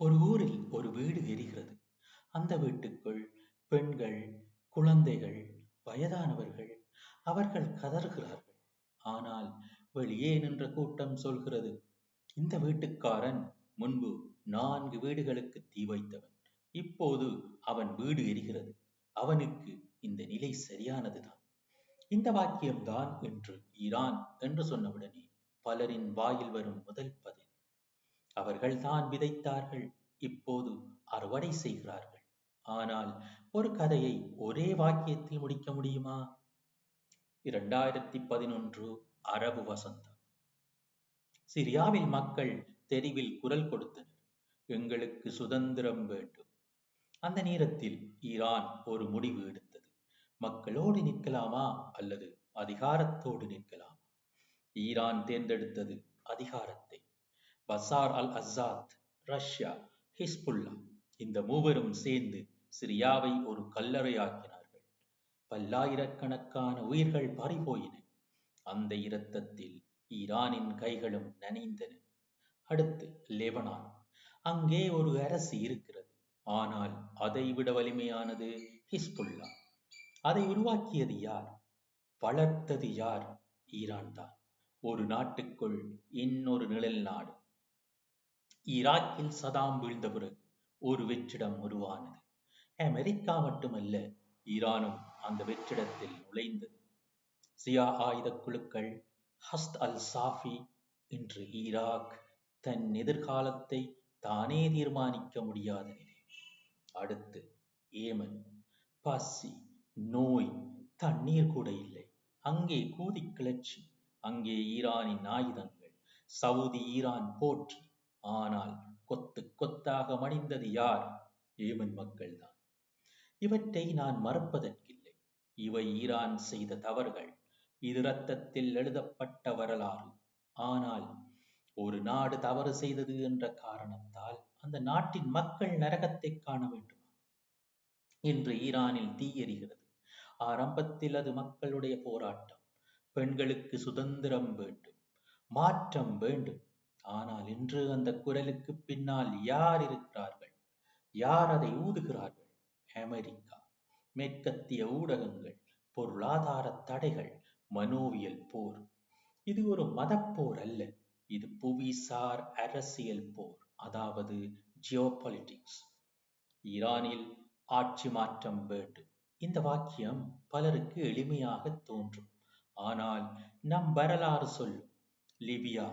ஒரு ஊரில் ஒரு வீடு எரிகிறது. அந்த வீட்டுக்குள் பெண்கள், குழந்தைகள், வயதானவர்கள் அவர்கள் கதறுகிறார்கள். ஆனால் வெளியே நின்ற கூட்டம் சொல்கிறது, இந்த வீட்டுக்காரன் முன்பு 4 வீடுகளுக்கு தீ வைத்தவன். இப்போது அவன் வீடு எரிகிறது. அவனுக்கு இந்த நிலை சரியானதுதான். இந்த வாக்கியம்தான் இன்று ஈரான் என்று சொன்னவுடனே பலரின் வாயில் வரும் முதல் பதில். அவர்கள்தான் விதைத்தார்கள், இப்போது அறுவடை செய்கிறார்கள். ஆனால் ஒரு கதையை ஒரே வாக்கியத்தில் முடிக்க முடியுமா? 2011 அரபு வசந்தம். சிரியாவில் மக்கள் தெருவில் குரல் கொடுத்தனர், எங்களுக்கு சுதந்திரம் வேண்டும். அந்த நேரத்தில் ஈரான் ஒரு முடிவு எடுத்தது. மக்களோடு நிற்கலாமா அல்லது அதிகாரத்தோடு நிற்கலாமா? ஈரான் தேர்ந்தெடுத்தது அதிகாரத்தை. பசார் அல் அசாத், ரஷ்யா, ஹிஸ்புல்லா இந்த மூவரும் சேர்ந்து சிரியாவை ஒரு கல்லறையாக்கினார்கள். பல்லாயிரக்கணக்கான உயிர்கள் பறிபோயின. அந்த இரத்தத்தில் ஈரானின் கைகளும் நனைந்தன. அடுத்து லெபனான். அங்கே ஒரு அரசு இருக்கிறது. ஆனால் அதைவிட வலிமையானது ஹிஸ்புல்லா. அதை உருவாக்கியது யார்? வளர்த்தது யார்? ஈரான் தான். ஒரு நாட்டுக்குள் இன்னொரு நிழல் நாடு. ஈராக்கில் சதாம் வீழ்ந்த பிறகு ஒரு வெற்றிடம் உருவானது. அமெரிக்கா மட்டுமல்ல, ஈரானும் அந்த வெற்றிடத்தில் நுழைந்தது. சியா ஆயுத குழுக்கள், ஹஸ்த் அல் சாஃபி. இன்று ஈராக் தன் எதிர்காலத்தை தானே தீர்மானிக்க முடியாத நிலை. அடுத்து ஏமன். பசி, நோய், தண்ணீர் கூட இல்லை. அங்கே கூதி கிளர்ச்சி. அங்கே ஈரானின் ஆயுதங்கள். சவுதி ஈரான் போற்றி. ஆனால் கொத்து கொத்தாக மடிந்தது யார்? ஏமன் மக்கள்தான். இவற்றை நான் மறப்பதற்கில்லை. இவை ஈரான் செய்த தவறுகள். இது இரத்தத்தில் எழுதப்பட்ட வரலாறு. ஆனால் ஒரு நாடு தவறு செய்தது என்ற காரணத்தால் அந்த நாட்டின் மக்கள் நரகத்தை காண வேண்டுமா? இன்று ஈரானில் தீ எரிகிறது. ஆரம்பத்தில் அது மக்களுடைய போராட்டம். பெண்களுக்கு சுதந்திரம் வேண்டும், மாற்றம் வேண்டும். ஆனால் இன்று அந்த குரலுக்கு பின்னால் யார் இருக்கிறார்கள்? யார் அதை ஊதுகிறார்கள்? அமெரிக்கா, மேற்கத்திய ஊடகங்கள், பொருளாதார தடைகள், மனோவியல் போர். இது ஒரு மதப்போர் அல்ல, இது புவிசார் அரசியல் போர், அதாவது ஜியோபாலிட்டிக்ஸ். ஈரானில் ஆட்சி மாற்றம் வேண்டும். இந்த வாக்கியம் பலருக்கு எளிமையாக தோன்றும். ஆனால் நம் வரலாறு சொல்லும். லிபியா,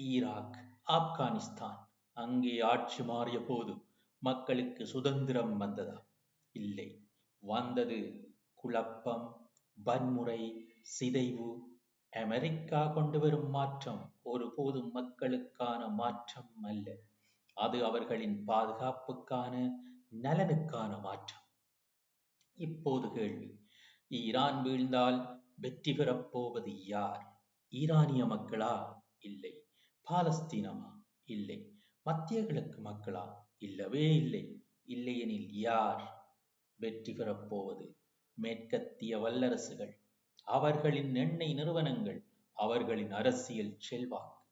ஈராக், ஆப்கானிஸ்தான், அங்கே ஆட்சி மாறிய போது மக்களுக்கு சுதந்திரம் வந்ததா? இல்லை. வந்தது குழப்பம், வன்முறை, சிதைவு. அமெரிக்கா கொண்டு வரும் மாற்றம் ஒருபோதும் மக்களுக்கான மாற்றம் அல்ல. அது அவர்களின் பாதுகாப்புக்கான, நலனுக்கான மாற்றம். இப்போது கேள்வி, ஈரான் வீழ்ந்தால் வெற்றி பெறப் போவது யார்? ஈரானிய மக்களா? இல்லை. பாலஸ்தீனமா? இல்லை. மத்திய கிழக்கு மக்களா? இல்லவே இல்லை. இல்லையெனில் யார் வெற்றி பெறப் போவது? மேற்கத்திய வல்லரசுகள், அவர்களின் எண்ணெய் நிறுவனங்கள், அவர்களின் அரசியல் செல்வாக்கு.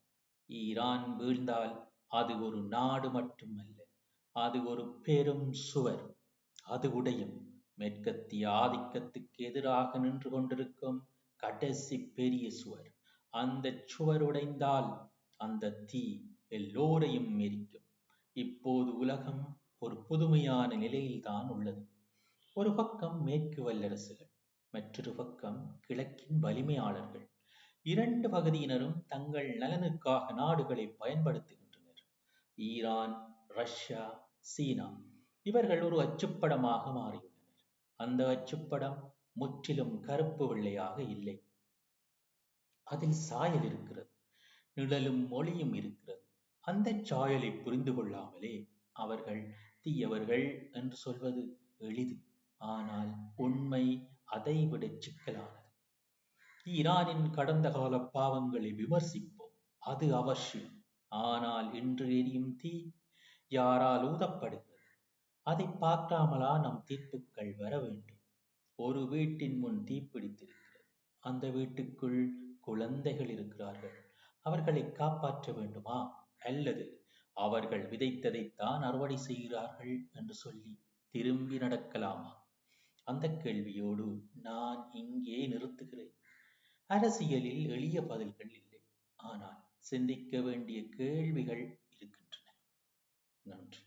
ஈரான் வீழ்ந்தால் அது ஒரு நாடு மட்டுமல்ல, அது ஒரு பெரும் சுவர். அது உடையும். மேற்கத்திய ஆதிக்கத்துக்கு எதிராக நின்று கொண்டிருக்கும் கடைசி பெரிய சுவர். அந்த சுவர் உடைந்தால் அந்த தீ எல்லோரையும் எரிக்கும். இப்போது உலகம் ஒரு புதுமையான நிலையில்தான் உள்ளது. ஒரு பக்கம் மேற்கு வல்லரசுகள், மற்றொரு பக்கம் கிழக்கின் வலிமையாளர்கள். இரண்டு பகுதியினரும் தங்கள் நலனுக்காக நாடுகளை பயன்படுத்துகின்றனர். ஈரான், ரஷ்யா, சீனா இவர்கள் ஒரு அச்சுப்படமாக மாறியுள்ளனர். அந்த அச்சுப்படம் முற்றிலும் கருப்பு வெள்ளையாக இல்லை. அதில் சாயல் இருக்கிறது, நிழலும் ஒளியும் இருக்கிறது. அந்த சாயலை புரிந்து கொள்ளாமலே அவர்கள் தீயவர்கள் என்று சொல்வது எளிது. ஆனால் உண்மை அதைவிட சிக்கலானது. ஈரானின் கடந்த கால பாவங்களை விமர்சிப்போம், அது அவசியம். ஆனால் இன்று எரியும் தீ யாரால் ஊதப்படுகிறது? அதை பார்க்காமலா நம் தீர்ப்புகள் வர வேண்டும்? ஒரு வீட்டின் முன் தீப்பிடித்திருக்கிறது. அந்த வீட்டுக்குள் குழந்தைகள் இருக்கிறார்கள். அவர்களை காப்பாற்ற வேண்டுமா? அல்லது அவர்கள் விதைத்ததைத்தான் அறுவடை செய்கிறார்கள் என்று சொல்லி திரும்பி நடக்கலாமா? அந்த கேள்வியோடு நான் இங்கே நிறுத்துகிறேன். அரசியலில் எளிய பதில்கள் இல்லை, ஆனால் சிந்திக்க வேண்டிய கேள்விகள் இருக்கின்றன. நன்றி.